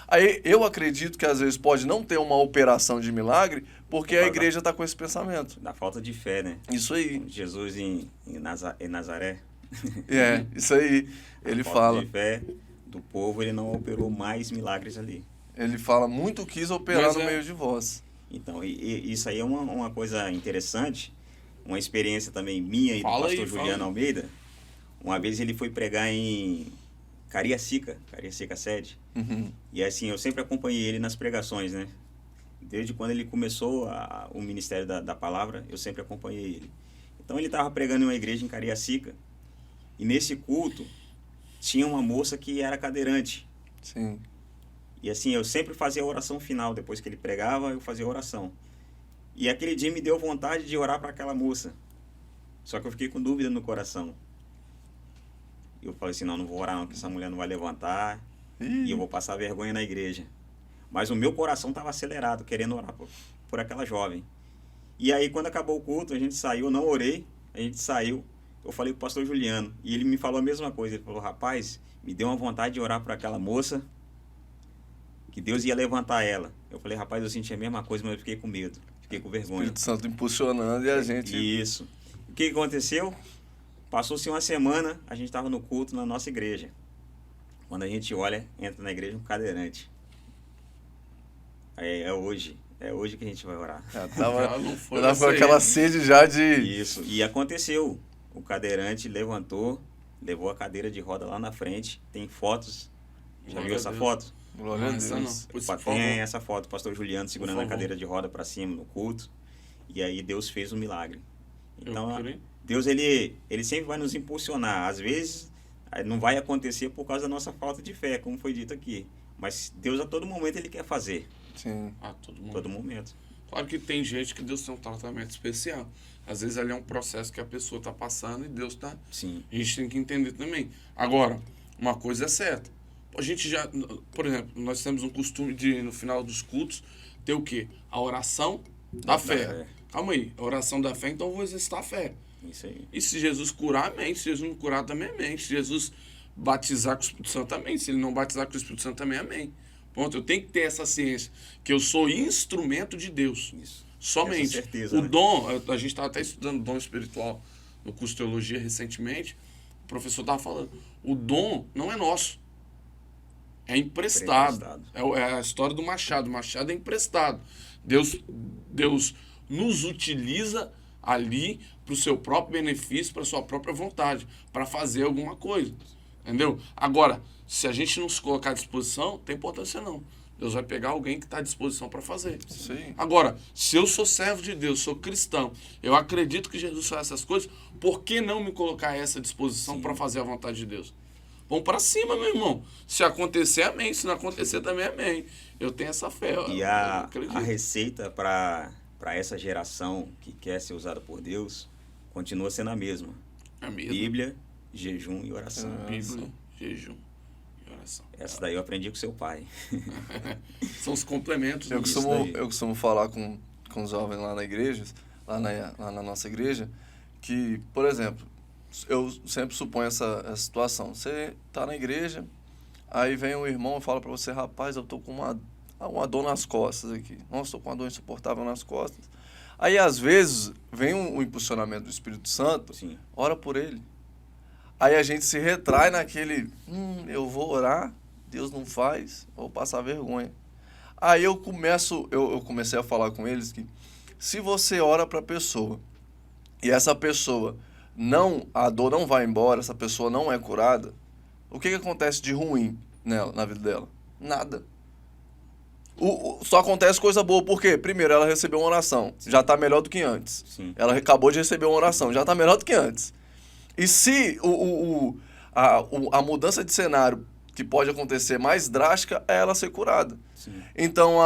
Aí eu acredito que às vezes pode não ter uma operação de milagre, porque a igreja está com esse pensamento. Da falta de fé, né? Isso aí. Jesus em Nazaré. Isso aí. Ele fala. De fé do povo, ele não operou mais milagres ali. Ele fala, muito quis operar no meio de vós. Então, e isso aí é uma coisa interessante, uma experiência também minha e do pastor Juliano Almeida. Uma vez ele foi pregar em Cariacica sede. Uhum. E assim, eu sempre acompanhei ele nas pregações, né? Desde quando ele começou o ministério da palavra, eu sempre acompanhei ele. Então ele estava pregando em uma igreja em Cariacica, e nesse culto tinha uma moça que era cadeirante. Sim. E assim, eu sempre fazia a oração final, depois que ele pregava, eu fazia a oração. E aquele dia me deu vontade de orar para aquela moça. Só que eu fiquei com dúvida no coração. E eu falei assim, não vou orar não, que essa mulher não vai levantar Ih. e eu vou passar vergonha na igreja. Mas o meu coração estava acelerado, querendo orar por aquela jovem. E aí, quando acabou o culto, a gente saiu, eu não orei, a gente saiu. Eu falei pro pastor Juliano, e ele me falou a mesma coisa. Ele falou, rapaz, me deu uma vontade de orar por aquela moça, que Deus ia levantar ela. Eu falei, rapaz, eu senti a mesma coisa, mas eu fiquei com medo, fiquei com vergonha. Espírito Santo impulsionando e a gente... Isso. O que aconteceu? Passou-se uma semana, a gente estava no culto na nossa igreja. Quando a gente olha, entra na igreja um cadeirante. É hoje que a gente vai orar. Já tava não foi com essa aí. aquela sede já de... Isso, e aconteceu. O cadeirante levantou, levou a cadeira de roda lá na frente. Tem fotos. Já Glória viu a essa Deus. foto? Glória a Essa Deus. não. Pois, por Tem favor. essa foto, o pastor Juliano segurando a favor. cadeira de roda para cima no culto. E aí Deus fez um milagre. Então, Eu creio. Deus, ele sempre vai nos impulsionar. Às vezes, não vai acontecer por causa da nossa falta de fé, como foi dito aqui. Mas Deus, a todo momento, ele quer fazer. Sim. Todo mundo. Todo momento. Claro que tem gente que Deus tem um tratamento especial. Às vezes ali é um processo que a pessoa está passando e Deus está... Sim. A gente tem que entender também. Agora, uma coisa é certa. A gente já... Por exemplo, nós temos um costume de, no final dos cultos, ter o quê? A oração da fé. fé. Calma aí. A oração da fé, então eu vou exercitar a fé. Isso aí. E se Jesus curar, amém. Se Jesus não curar, também amém. Se Jesus batizar com o Espírito Santo, amém. Se ele não batizar com o Espírito Santo, também amém. Ponto. Eu tenho que ter essa ciência, que eu sou instrumento de Deus. Isso. Somente. Essa certeza, O né? dom, a gente estava até estudando dom espiritual no curso de teologia recentemente. O professor estava falando, o dom não é nosso. É emprestado. É a história do machado. O machado é emprestado. Deus nos utiliza ali para o seu próprio benefício, para a sua própria vontade, para fazer alguma coisa. Entendeu? Agora, se a gente não se colocar à disposição, não tem importância não. Deus vai pegar alguém que está à disposição para fazer. Sim. Agora, se eu sou servo de Deus, sou cristão, eu acredito que Jesus faz essas coisas, por que não me colocar a essa disposição para fazer a vontade de Deus? Vamos para cima, meu irmão. Se acontecer, amém. Se não acontecer, também amém. Eu tenho essa fé. E eu a acredito. receita para essa geração que quer ser usada por Deus continua sendo a mesma. É mesmo. Bíblia, jejum e oração. Bíblia, jejum e oração. Essa daí eu aprendi com seu pai. São os complementos. Eu né? costumo falar com os jovens lá na igreja, lá na nossa igreja, que, por exemplo, eu sempre suponho essa situação. Você está na igreja, aí vem um irmão e fala para você, rapaz, eu tô com uma dor nas costas aqui. Nossa, estou com uma dor insuportável nas costas. Aí, às vezes, vem um impulsionamento do Espírito Santo, Sim. ora por ele. Aí a gente se retrai naquele, eu vou orar, Deus não faz, vou passar vergonha. Aí eu comecei a falar com eles que se você ora para a pessoa e essa pessoa a dor não vai embora, essa pessoa não é curada, o que acontece de ruim nela, na vida dela? Nada. Só acontece coisa boa, porque primeiro ela recebeu uma oração, já está melhor do que antes. Sim. Ela acabou de receber uma oração, já está melhor do que antes. E se a mudança de cenário que pode acontecer mais drástica é ela ser curada. Sim. Então,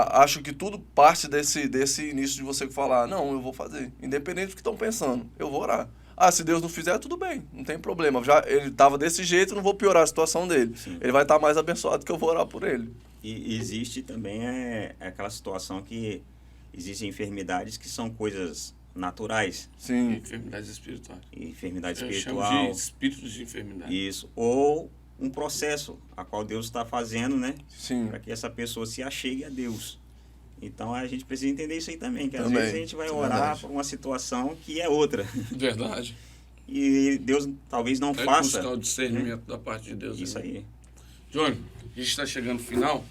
acho que tudo parte desse início de você falar, não, eu vou fazer. Independente do que estão pensando, eu vou orar. Se Deus não fizer, tudo bem, não tem problema. Ele estava desse jeito, não vou piorar a situação dele. Sim. Ele vai estar mais abençoado que eu vou orar por ele. E existe também aquela situação que existem enfermidades que são coisas naturais. Sim. Enfermidades espirituais. Enfermidade Eu espiritual. chamo de espíritos de enfermidade. Isso. Ou um processo a qual Deus está fazendo, né? Sim. Para que essa pessoa se achegue a Deus. Então a gente precisa entender isso aí também, que às Também, vezes a gente vai é orar verdade. por uma situação que é outra. Verdade. E Deus talvez não É faça. buscar o discernimento da parte de Deus. Isso né? aí. Johnny, a gente está chegando no final.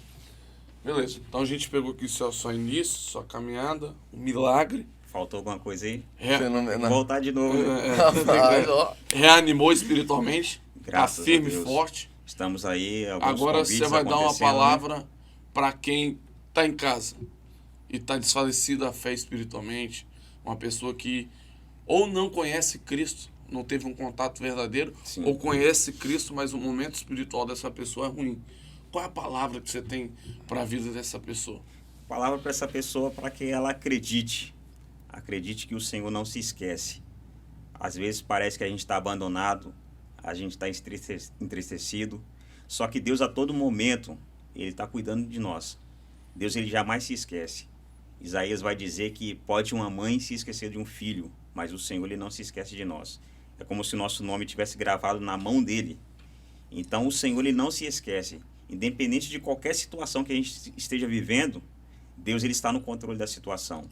Beleza. Então a gente pegou aqui só início, só caminhada, o milagre. Faltou alguma coisa aí? Fenomenal. Voltar de novo. né? Rapaz, ó. Reanimou espiritualmente. Graças tá firme a e Deus. forte. Estamos aí. Alguns Agora convites você vai dar uma acontecendo, né? palavra para quem está em casa e está desfalecida a fé espiritualmente. Uma pessoa que ou não conhece Cristo, não teve um contato verdadeiro, Sim. ou conhece Cristo, mas o momento espiritual dessa pessoa é ruim. Qual é a palavra que você tem para a vida dessa pessoa? Palavra para essa pessoa para que ela acredite. Acredite que o Senhor não se esquece. Às vezes parece que a gente está abandonado, a gente está entristecido. Só que Deus, a todo momento, Ele está cuidando de nós. Deus, Ele jamais se esquece. Isaías vai dizer que pode uma mãe se esquecer de um filho, mas o Senhor, Ele não se esquece de nós. É como se o nosso nome tivesse gravado na mão dEle. Então, o Senhor, Ele não se esquece. Independente de qualquer situação que a gente esteja vivendo, Deus, Ele está no controle da situação.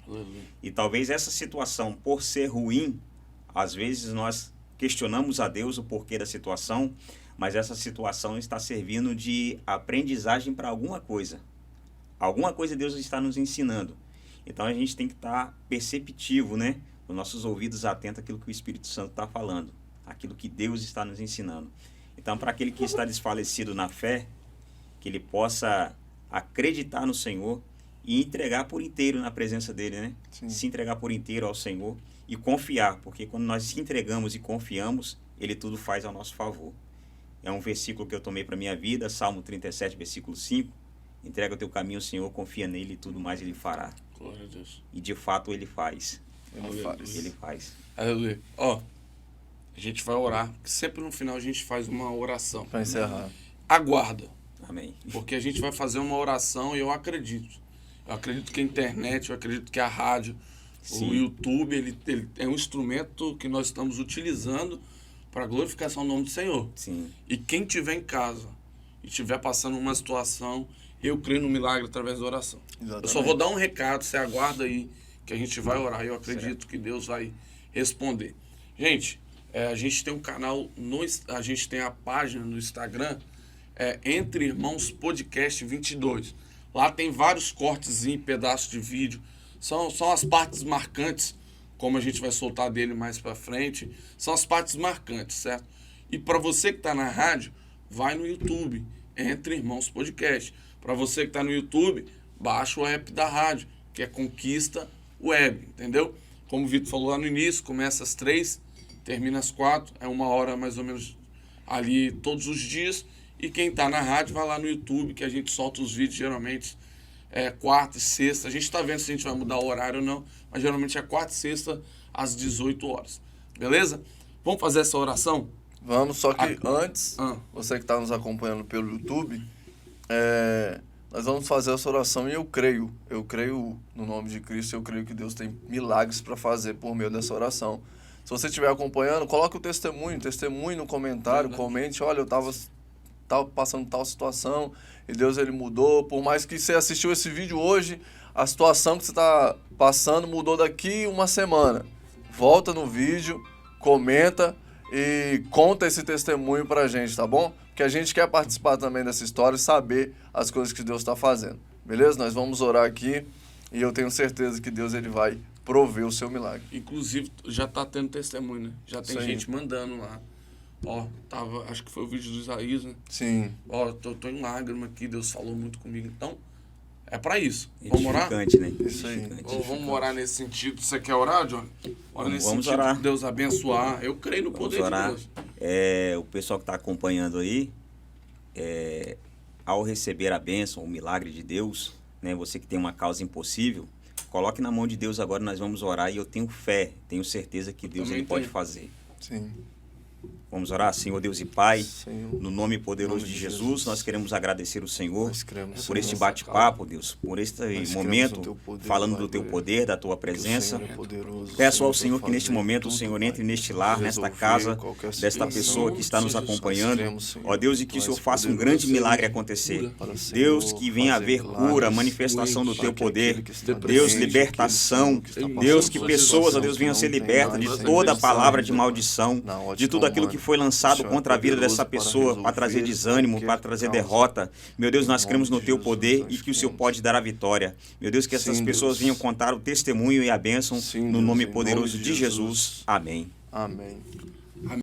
E talvez essa situação, por ser ruim, às vezes nós questionamos a Deus o porquê da situação, mas essa situação está servindo de aprendizagem para alguma coisa. Alguma coisa Deus está nos ensinando. Então a gente tem que estar perceptivo, né? Os nossos ouvidos atentos àquilo que o Espírito Santo está falando, aquilo que Deus está nos ensinando. Então, para aquele que está desfalecido na fé, que ele possa acreditar no Senhor e entregar por inteiro na presença dele, né? Sim. Se entregar por inteiro ao Senhor e confiar, porque quando nós se entregamos e confiamos, Ele tudo faz ao nosso favor. É um versículo que eu tomei para a minha vida, Salmo 37, versículo 5. Entrega o teu caminho ao Senhor, confia nele e tudo mais Ele fará. Glória a Deus. E de fato Ele faz. Ele faz. Ele faz. Aleluia. Ó, a gente vai orar. Sempre no final a gente faz uma oração. Para encerrar. Aguarda. Amém. Porque a gente vai fazer uma oração e eu acredito. Eu acredito que a internet, eu acredito que a rádio, Sim. o YouTube, ele é um instrumento que nós estamos utilizando para a glorificação do nome do Senhor. Sim. E quem estiver em casa e estiver passando uma situação, eu creio no milagre através da oração. Exatamente. Eu só vou dar um recado, você aguarda aí que a gente vai orar. Eu acredito que Deus vai responder. Gente, a gente tem um canal, a gente tem a página no Instagram, Entre Irmãos Podcast 22. Lá tem vários cortes em pedaços de vídeo. São as partes marcantes, como a gente vai soltar dele mais pra frente. São as partes marcantes, certo? E para você que tá na rádio, vai no YouTube, Entre Irmãos Podcast. Para você que tá no YouTube, baixa o app da rádio, que é Conquista Web, entendeu? Como o Vitor falou lá no início, começa às 3, termina às 4, é 1 hora mais ou menos ali todos os dias. E quem tá na rádio, vai lá no YouTube, que a gente solta os vídeos geralmente quarta e sexta. A gente tá vendo se a gente vai mudar o horário ou não, mas geralmente é quarta e sexta às 18 horas. Beleza? Vamos fazer essa oração? Vamos, só que antes, Ah. você que está nos acompanhando pelo YouTube, nós vamos fazer essa oração e eu creio no nome de Cristo, eu creio que Deus tem milagres para fazer por meio dessa oração. Se você estiver acompanhando, coloque o testemunho no comentário, comente, olha, eu estava passando tal situação e Deus ele mudou. Por mais que você assistiu esse vídeo hoje, a situação que você está passando mudou daqui uma semana. Volta no vídeo, comenta e conta esse testemunho pra gente, tá bom? Porque a gente quer participar também dessa história e saber as coisas que Deus está fazendo. Beleza? Nós vamos orar aqui e eu tenho certeza que Deus ele vai prover o seu milagre. Inclusive, já tá tendo testemunho, né? Já tem Isso aí. gente mandando lá. Ó, acho que foi o vídeo do Isaías, né? Sim. Ó, tô em lágrima aqui, Deus falou muito comigo. Então, é pra isso. Vamos orar? Edificante, né? Isso aí. Edificante. Vamos orar nesse sentido. Você quer orar, John? Ora nesse Vamos sentido, orar. Deus abençoar. Eu creio no Vamos poder orar. de Deus. O pessoal que está acompanhando aí, ao receber a bênção, o milagre de Deus, né, você que tem uma causa impossível, coloque na mão de Deus agora, nós vamos orar e eu tenho fé, tenho certeza que Deus também ele pode tenho. fazer. Sim. Vamos orar, Senhor Deus e Pai, Senhor. no nome poderoso Nome de de Jesus, Jesus. nós queremos agradecer o Senhor Nós cremos, por Senhor, este nessa bate-papo, Deus, por este cremos momento, no teu poder, falando Pai, do teu Pai, poder, da tua que o presença. Senhor é poderoso, Peço ao tem Senhor pra que neste fazer momento o tudo, Senhor Pai. entre neste lar, nesta Resolver casa, qualquer desta situação. pessoa que está nos Jesus, acompanhando. cremos, Senhor, Ó Deus, e tu que o és Senhor faça um poderoso, grande Senhor, milagre acontecer. para, Senhor, Deus, que venha fazer haver milagres, cura, manifestação do para teu que poder. aquele que está Deus, doente, libertação. aquele que está Deus, passando que por pessoas, ó situação Deus, que venham não ser tem libertas mais, de Senhor, toda Deus, palavra de Pai. maldição, Na ótica de tudo aquilo que humana, foi lançado o Senhor é contra a vida poderoso dessa para pessoa, para trazer resolver desânimo, para qualquer trazer causa. derrota. Meu Deus, nós Em cremos no nome de teu Jesus, poder nós e que o Senhor cremos. pode dar a vitória. Meu Deus, que essas Sim, pessoas Deus. venham contar o testemunho e a bênção Sim, no Deus, nome em poderoso nome de de Jesus. Jesus. Amém. Amém.